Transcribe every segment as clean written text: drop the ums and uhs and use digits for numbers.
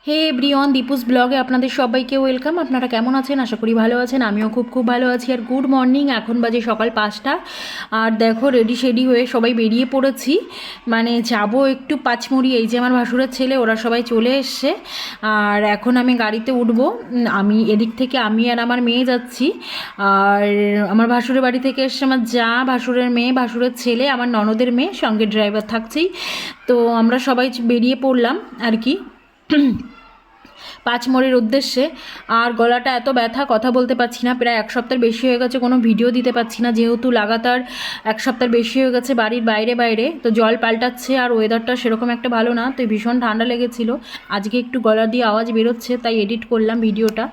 হে everyone, Deepu's ব্লগে আপনাদের সবাইকে ওয়েলকাম। আপনারা কেমন আছেন? আশা করি ভালো আছেন। আমিও খুব ভালো আছি। আর গুড মর্নিং, এখন বাজে সকাল 5টা। আর দেখো রেডি শেডি হয়ে সবাই বেরিয়ে পড়েছি, মানে যাব একটু পাঁচমুড়ি। এই যে আমার ভাসুরের ছেলে, ওরা সবাই চলে এসছে। আর এখন আমি গাড়িতে উঠবো। আমি এদিক থেকে আমি আর আমার মেয়ে যাচ্ছি। আর আমার ভাসুরের বাড়ি থেকে এসছে আমার যা, ভাসুরের মেয়ে, ভাসুরের ছেলে, আমার ননদের মেয়ে, সঙ্গে ড্রাইভার থাকছেই। তো আমরা সবাই বেরিয়ে পড়লাম আর কি পাঁচমোড়ের উদ্দেশ্যে। আর গলাটা এত ব্যথা, কথা বলতে পারছি না। প্রায় 1 সপ্তাহ বেশি হয়ে গেছে কোনো ভিডিও দিতে পারছি না, যেহেতু লাগাতার 1 সপ্তাহ বেশি হয়ে গেছে বাড়ির বাইরে। তো জল পাল্টাচ্ছে আর ওয়েদারটা সেরকম একটা ভালো না, তো ভীষণ ঠান্ডা লেগেছিলো। আজকে একটু গলা দিয়ে আওয়াজ বেরোচ্ছে, তাই এডিট করলাম ভিডিওটা।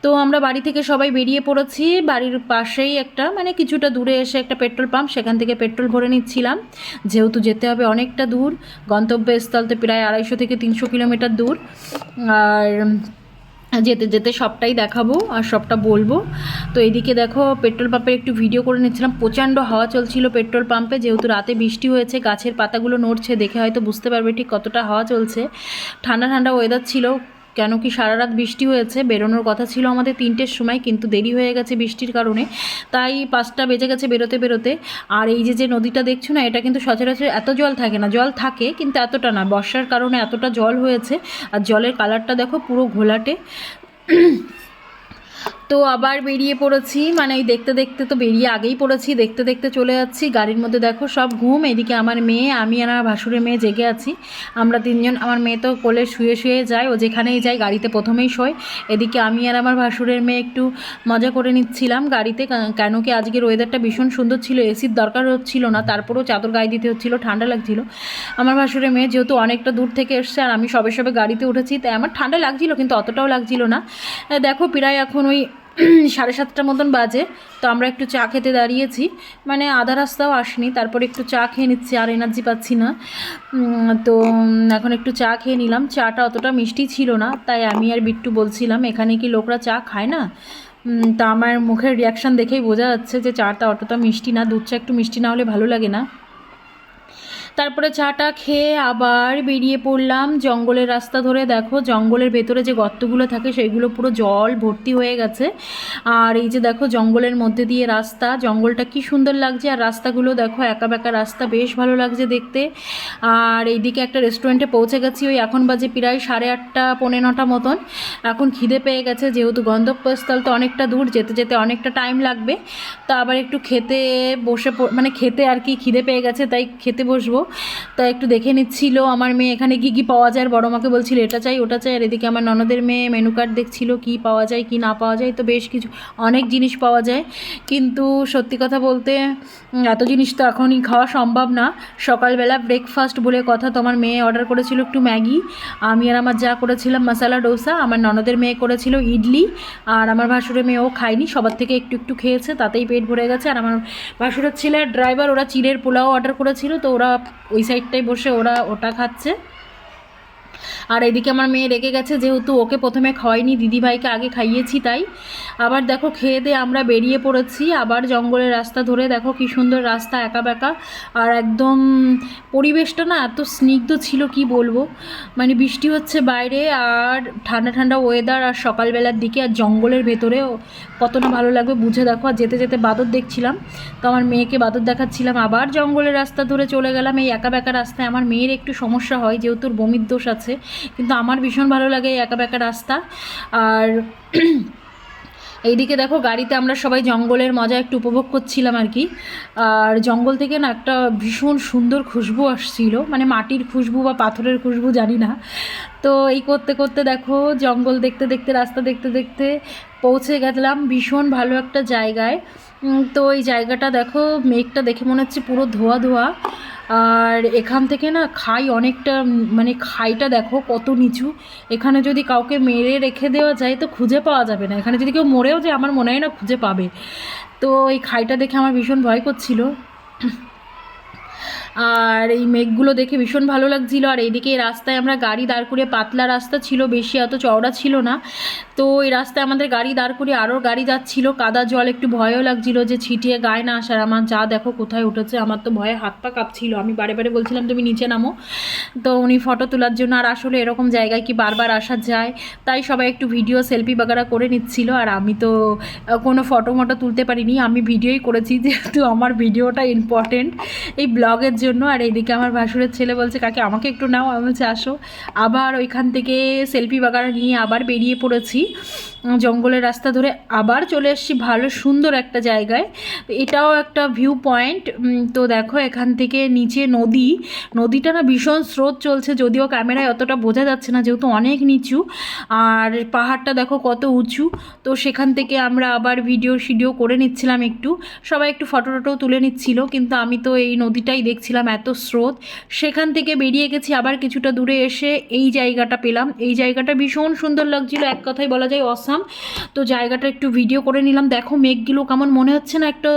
তো আমরা বাড়ি থেকে সবাই বেরিয়ে পড়েছি। বাড়ির পাশেই একটা, মানে কিছুটা দূরে এসে একটা পেট্রোল পাম্প, সেখান থেকে পেট্রোল ভরে নিচ্ছিলাম, যেহেতু যেতে হবে অনেকটা দূর। গন্তব্যস্থল তো প্রায় 250 থেকে 300 কিলোমিটার দূর। আর যেতে যেতে সবটাই দেখাবো আর সবটা বলবো। তো এদিকে দেখো পেট্রোল পাম্পের একটু ভিডিও করে নিচ্ছিলাম। প্রচণ্ড হাওয়া চলছিল পেট্রোল পাম্পে, যেহেতু রাতে বৃষ্টি হয়েছে, গাছের পাতাগুলো নড়ছে, দেখে হয়তো বুঝতে পারবে ঠিক কতটা হাওয়া চলছে। ঠান্ডা ওয়েদার ছিল, কেন কি সারা রাত বৃষ্টি হয়েছে। বেরোনোর কথা ছিল আমাদের 3টের সময়, কিন্তু দেরি হয়ে গেছে বৃষ্টির কারণে, তাই 5টা বেজে গেছে বেরোতে। আর এই যে নদীটা দেখছো না, এটা কিন্তু সচরাচর এত জল থাকে না, জল থাকে কিন্তু এতটা না। বর্ষার কারণে এতটা জল হয়েছে। আর জলের কালারটা দেখো পুরো ঘোলাটে। তো আবার বেরিয়ে পড়েছি, মানে এই দেখতে তো বেরিয়ে আগেই পড়েছি, দেখতে চলে যাচ্ছি। গাড়ির মধ্যে দেখো সব ঘুম। এদিকে আমার মেয়ে, আমি আর আমার ভাসুরের মেয়ে জেগে আছি। আমরা 3জন। আমার মেয়ে তো কোলে শুয়ে যায়, ও যেখানেই যায় গাড়িতে প্রথমেই শোয়। এদিকে আমি আর আমার ভাসুরের মেয়ে একটু মজা করে নিচ্ছিলাম গাড়িতে, কেন কি আজকের ওয়েদারটা ভীষণ সুন্দর ছিল। এসির দরকার হচ্ছিল না, তারপরেও চাদর গায়ে দিতে হচ্ছিলো, ঠান্ডা লাগছিল। আমার ভাসুরের মেয়ে যেহেতু অনেকটা দূর থেকে এসছে, আর আমি সবে গাড়িতে উঠেছি, তাই আমার ঠান্ডা লাগছিল, কিন্তু অতটাও লাগছিল না। দেখো প্রায় এখন ওই 7:30 মতন বাজে। তো আমরা একটু চা খেতে দাঁড়িয়েছি, মানে আধা রাস্তাও আসেনি, তারপরে একটু চা খেয়ে নিচ্ছি, আর এনার্জি পাচ্ছি না। তো এখন একটু চা খেয়ে নিলাম। চাটা অতটা মিষ্টি ছিল না, তাই আমি আর বিট্টু বলছিলাম এখানে কি লোকরা চা খায় না। তা আমার মুখের রিয়াকশান দেখেই বোঝা যাচ্ছে যে চাটা অতটা মিষ্টি না, দুধ চা একটু মিষ্টি না হলে ভালো লাগে না। তারপরে চাটা খেয়ে আবার বেরিয়ে পড়লাম জঙ্গলের রাস্তা ধরে। দেখো জঙ্গলের ভেতরে যে গর্তগুলো থাকে সেইগুলো পুরো জল ভর্তি হয়ে গেছে। আর এই যে দেখো জঙ্গলের মধ্যে দিয়ে রাস্তা, জঙ্গলটা কি সুন্দর লাগছে। আর রাস্তাগুলো দেখো একা বেঁকা রাস্তা, বেশ ভালো লাগছে দেখতে। আর এইদিকে একটা রেস্টুরেন্টে পৌঁছে গেছি। ওই এখন বাজে প্রায় 8:30 পৌনে 9টা মতন। এখন খিদে পেয়ে গেছে, যেহেতু গন্তব্যস্থল তো অনেকটা দূর, যেতে অনেকটা টাইম লাগবে। তো আবার একটু খেতে বসে, মানে খেতে আর কি খিদে পেয়ে গেছে, তাই খেতে বসবো। তা একটু দেখে নিচ্ছিল আমার মেয়ে এখানে কী পাওয়া যায়। আর বড় মাকে বলছিল এটা চাই ওটা চাই। আর এদিকে আমার ননদের মেয়ে মেনু কার্ড দেখছিল কী পাওয়া যায় কী না পাওয়া যায়। তো বেশ কিছু অনেক জিনিস পাওয়া যায়, কিন্তু সত্যি কথা বলতে এত জিনিস তো এখনই খাওয়া সম্ভব না। সকালবেলা ব্রেকফাস্ট বলে কথা, তো আমার মেয়ে অর্ডার করেছিল একটু ম্যাগি, আমি আর আমার যা করেছিলাম মশলা ডোসা, আমার ননদের মেয়ে করেছিল ইডলি। আর আমার ভাসুরের মেয়েও খায়নি, সবার থেকে একটু খেয়েছে, তাতেই পেট ভরে গেছে। আর আমার ভাসুরের ছেলে ড্রাইভার, ওরা চিড়ের পোলাও অর্ডার করেছিল, তো ওরা ওই সাইডটায় বসে ওরা ওটা খাচ্ছে। আর এদিকে আমার মেয়ে রেগে গেছে, যেহেতু ওকে প্রথমে খাওয়াইনি, দিদিভাইকে আগে খাইয়েছি, তাই। আবার দেখো খেয়ে দিয়ে আমরা বেরিয়ে পড়েছি আবার জঙ্গলের রাস্তা ধরে। দেখো কি সুন্দর রাস্তা, একা বেঁকা। আর একদম পরিবেশটা না এত স্নিগ্ধ ছিল কি বলবো, মানে বৃষ্টি হচ্ছে বাইরে আর ঠান্ডা ওয়েদার, আর সকালবেলার দিকে আর জঙ্গলের ভেতরেও কত না ভালো লাগবে বুঝে দেখো। আর যেতে বাদর দেখছিলাম, তো আমার মেয়েকে বাদর দেখাচ্ছিলাম। আবার জঙ্গলের রাস্তা ধরে চলে গেলাম এই একা বেঁকা রাস্তায়। আমার মেয়ের একটু সমস্যা হয়, যেহেতু ওর বমির দোষ আছে, কিন্তু আমার ভীষণ ভালো লাগে এই একা বেঁকা রাস্তা। আর এইদিকে দেখো গাড়িতে আমরা সবাই জঙ্গলের মজা একটু উপভোগ করছিলাম আর কি। আর জঙ্গল থেকে না একটা ভীষণ সুন্দর খুশবু আসছিল, মানে মাটির খুশবু বা পাথরের খুশবু জানি না। তো এই করতে দেখো জঙ্গল দেখতে রাস্তা দেখতে পৌঁছে গেলাম ভীষণ ভালো একটা জায়গায়। তো এই জায়গাটা দেখো, মেঘটা দেখে মনে হচ্ছে পুরো ধোয়া। আর এখান থেকে না খাই অনেকটা, মানে খাইটা দেখো কত নিচু। এখানে যদি কাউকে মেরে রেখে দেওয়া যায় তো খুঁজে পাওয়া যাবে না, এখানে যদি কেউ মরেও যায় আমার মনে হয় না খুঁজে পাবে। তো এই খাইটা দেখে আমার ভীষণ ভয় করছিল। আর এই মেঘগুলো দেখে ভীষণ ভালো লাগছিলো। আর এইদিকে এই রাস্তায় আমরা গাড়ি দাঁড় করিয়ে, পাতলা রাস্তা ছিল, বেশি এত চওড়া ছিল না, তো এই রাস্তায় আমাদের গাড়ি দাঁড় করিয়ে আরও গাড়ি যাচ্ছিলো। কাদা জল, একটু ভয়ও লাগছিলো যে ছিটিয়ে গায়ে না আসার। আমার যা দেখো কোথায় উঠেছে, আমার তো ভয়ে হাত পা কাঁপছিল। আমি বারে বারে বলছিলাম তুমি নিচে নামো, তো উনি ফটো তোলার জন্য। আর আসলে এরকম জায়গায় কি বারবার আসা যায়, তাই সবাই একটু ভিডিও সেলফি বাগারা করে নিচ্ছিল। আর আমি তো কোনো ফটো মটো তুলতে পারিনি, আমি ভিডিওই করেছি, যেহেতু আমার ভিডিওটা ইম্পর্টেন্ট এই ব্লগের জন্য। আর এইদিকে আমার ভাসুরের ছেলে বলছে কাকে আমাকে একটু নাও, আমি বলছি আসো। আবার ওইখান থেকে সেলফি বাগারা নিয়ে আবার বেরিয়ে পড়েছি জঙ্গলের রাস্তা ধরে, আবার চলে এসেছি ভালো সুন্দর একটা জায়গায়। এটাও একটা ভিউ পয়েন্ট। তো দেখো এখান থেকে নিচে নদীটা না ভীষণ স্রোত চলছে, যদিও ক্যামেরায় অতটা বোঝা যাচ্ছে না যেহেতু অনেক নিচু। আর পাহাড়টা দেখো কত উঁচু। তো সেখান থেকে আমরা আবার ভিডিও করে নিচ্ছিলাম, একটু সবাই একটু ফটো টটোও তুলে নিচ্ছিল, কিন্তু আমি তো এই নদীটাই দেখছিলাম, এত স্রোত। সেখান থেকে বেরিয়ে গেছি, আবার কিছুটা দূরে এসে এই জায়গাটা পেলাম। এই জায়গাটা ভীষণ সুন্দর লাগছিল, এক কথায় বলা যায় অসাম। তো জায়গাটা একটু ভিডিও করে নিলাম। দেখো মেঘগুলো কেমন মনে হচ্ছে না একটা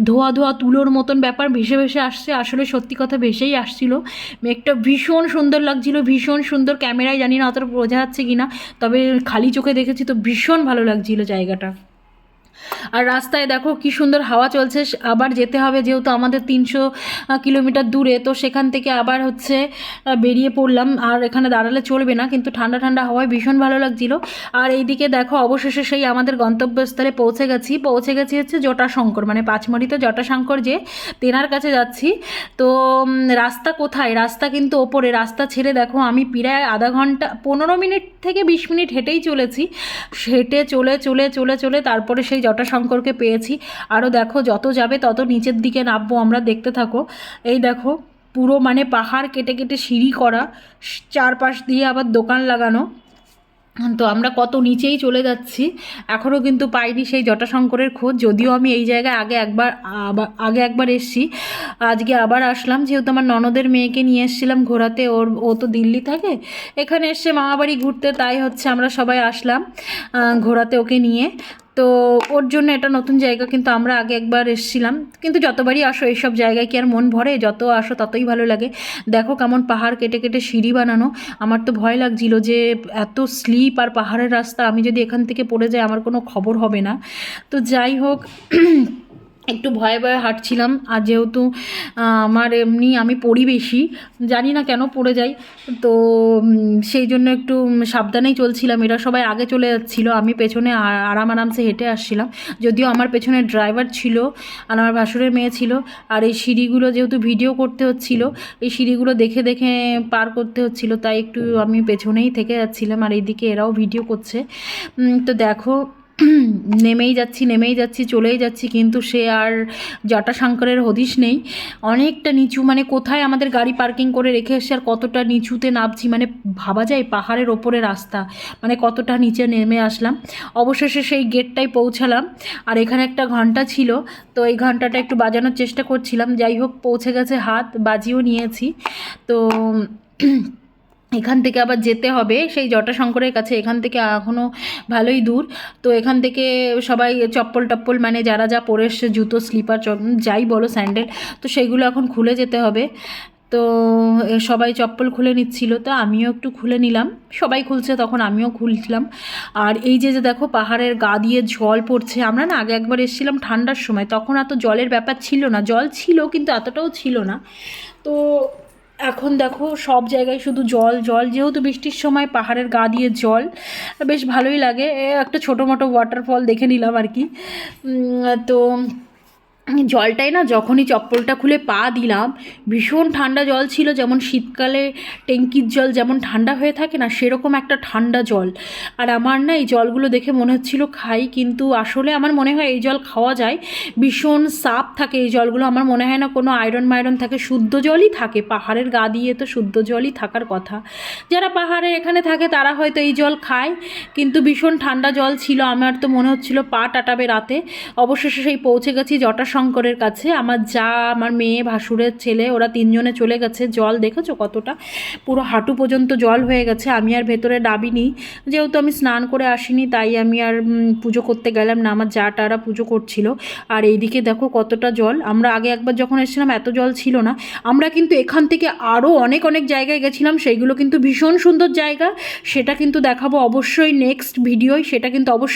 ধোয়া ধোয়া তুলোর মতন ব্যাপার, ভেসে ভেসে আসছে। আসলে সত্যি কথা ভেসেই আসছিল। মেঘটা ভীষণ সুন্দর লাগছিল, ভীষণ সুন্দর। ক্যামেরায় জানি না অতটা বোঝা যাচ্ছে কি না, তবে খালি চোখে দেখেছি তো ভীষণ ভালো লাগছিল জায়গাটা। আর রাস্তায় দেখো কি সুন্দর হাওয়া চলছে। আবার যেতে হবে যেহেতু আমাদের 300 কিলোমিটার দূরে, তো সেখান থেকে আবার হচ্ছে বেরিয়ে পড়লাম। আর এখানে দাঁড়ালে চলবে না, কিন্তু ঠান্ডা ঠান্ডা হাওয়ায় ভীষণ ভালো লাগছিল। আর এইদিকে দেখো অবশেষে সেই আমাদের গন্তব্যস্থলে পৌঁছে গেছি হচ্ছে জটাশঙ্কর, মানে পাঁচমড়িতে জটাশঙ্কর যে তেনার কাছে যাচ্ছি। তো রাস্তা কোথায়, রাস্তা কিন্তু ওপরে। রাস্তা ছেড়ে দেখো আমি প্রায় আধা ঘন্টা 15 মিনিট থেকে 20 মিনিট হেঁটেই চলেছি। হেঁটে চলে চলে চলে চলে তারপরে সেই জটাশঙ্করকে পেয়েছি। আরও দেখো যত যাবে তত নিচের দিকে নামবো আমরা, দেখতে থাকো। এই দেখো পুরো মানে পাহাড় কেটে কেটে সিঁড়ি করা, চারপাশ দিয়ে আবার দোকান লাগানো। তো আমরা কত নিচেই চলে যাচ্ছি, এখনও কিন্তু পাইনি সেই জটাশঙ্করের খোঁজ। যদিও আমি এই জায়গায় আগে একবার এসেছি, আজকে আবার আসলাম, যেহেতু আমার ননদের মেয়েকে নিয়ে এসেছিলাম ঘোরাতে। ও তো দিল্লি থাকে, এখানে এসছে মামাবাড়ি ঘুরতে, তাই হচ্ছে আমরা সবাই আসলাম ঘোরাতে ওকে নিয়ে। তো ওর জন্য এটা নতুন জায়গা, কিন্তু আমরা আগে একবার এসেছিলাম। কিন্তু যতবারই আসো এইসব জায়গায় কি আর মন ভরে, যত আসো ততই ভালো লাগে। দেখো কেমন পাহাড় কেটে কেটে সিঁড়ি বানানো। আমার তো ভয় লাগছিল যে এত স্লিপ আর পাহাড়ের রাস্তা, আমি যদি এখান থেকে পড়ে যাই আমার কোনো খবর হবে না। তো যাই হোক একটু ভয়ে ভয়ে হাঁটছিলাম। আর যেহেতু আমার এমনি আমি পড়ি বেশি, জানি না কেন পড়ে যাই, তো সেই জন্য একটু সাবধানেই চলছিলাম। এরা সবাই আগে চলে যাচ্ছিলো, আমি পেছনে আরামসে হেঁটে আসছিলাম। যদিও আমার পেছনে ড্রাইভার ছিল আর আমার ভাসুরের মেয়ে ছিল। আর এই সিঁড়িগুলো যেহেতু ভিডিও করতে হচ্ছিল, এই সিঁড়িগুলো দেখে দেখে পার করতে হচ্ছিল, তাই একটু আমি পেছনেই থেকে যাচ্ছিলাম। আর এইদিকে এরাও ভিডিও করছে। তো দেখো নেমেই যাচ্ছি চলেই যাচ্ছি, কিন্তু সে আর জটাশঙ্করের হদিশ নেই। অনেকটা নিচু, মানে কোথায় আমাদের গাড়ি পার্কিং করে রেখে এসে আর কতটা নিচুতে নামছি, মানে ভাবা যায় পাহাড়ের ওপরে রাস্তা, মানে কতটা নিচে নেমে আসলাম। অবশেষে সেই গেটটায় পৌঁছালাম। আর এখানে একটা ঘন্টা ছিল, তো এই ঘন্টাটা একটু বাজানোর চেষ্টা করছিলাম। যাই হোক পৌঁছে গেছে, হাত বাজিয়েও নিয়েছি। তো এখান থেকে আবার যেতে হবে সেই জটাশঙ্করের কাছে, এখান থেকে এখনও ভালোই দূর। তো এখান থেকে সবাই চপ্পল টপ্পল, মানে যারা যা পরে এসছে, জুতো স্লিপার যাই বলো স্যান্ডেল, তো সেইগুলো এখন খুলে যেতে হবে। তো সবাই চপ্পল খুলে নিচ্ছিল, তো আমিও একটু খুলে নিলাম। সবাই খুলছে তখন আমিও খুলছিলাম। আর এই যে দেখো পাহাড়ের গা দিয়ে জল পড়ছে। আমরা না আগে একবার এসেছিলাম ঠান্ডার সময়, তখন এত জলের ব্যাপার ছিল না, জল ছিল কিন্তু এতটাও ছিল না। তো এখন দেখো সব জায়গায় শুধু জল জল, যেহেতু বৃষ্টির সময় পাহাড়ের গা দিয়ে জল, বেশ ভালোই লাগে। একটা ছোটো মোটো ওয়াটারফল দেখে নিলাম আর কি। তো জলটাই না যখনই চপ্পলটা খুলে পা দিলাম, ভীষণ ঠান্ডা জল ছিল। যেমন শীতকালে ট্যাঙ্কির জল যেমন ঠান্ডা হয়ে থাকে না, সেরকম একটা ঠান্ডা জল। আর আমার না এই জলগুলো দেখে মনে হচ্ছিল খাই, কিন্তু আসলে আমার মনে হয় এই জল খাওয়া যায়। ভীষণ সাফ থাকে এই জলগুলো, আমার মনে হয় না কোনো আয়রন থাকে, শুদ্ধ জলই থাকে। পাহাড়ের গা দিয়ে তো শুদ্ধ জলই থাকার কথা। যারা পাহাড়ের এখানে থাকে তারা হয়তো এই জল খায়, কিন্তু ভীষণ ঠান্ডা জল ছিল। আমার তো মনে হচ্ছিল পা টাটাবে রাতে। অবশেষে সেই পৌঁছে গেছি জটাশঙ্কর। শঙ্করের কাছে। আমার যা, আমার মেয়ে, ভাসুরের ছেলে, ওরা তিনজনে চলে গেছে। জল দেখেছো কতটা, পুরো হাঁটু পর্যন্ত জল হয়ে গেছে। আমি আর ভেতরে নাবিনি, যেহেতু আমি স্নান করে আসিনি, তাই আমি আর পুজো করতে গেলাম না। আমার যা টারা পুজো করছিল। আর এইদিকে দেখো কতটা জল। আমরা আগে একবার যখন এসেছিলাম এত জল ছিল না। আমরা কিন্তু এখান থেকে আরও অনেক অনেক জায়গায় গেছিলাম, সেইগুলো কিন্তু ভীষণ সুন্দর জায়গা। সেটা কিন্তু দেখাবো অবশ্যই নেক্সট ভিডিওয়, সেটা কিন্তু অবশ্যই।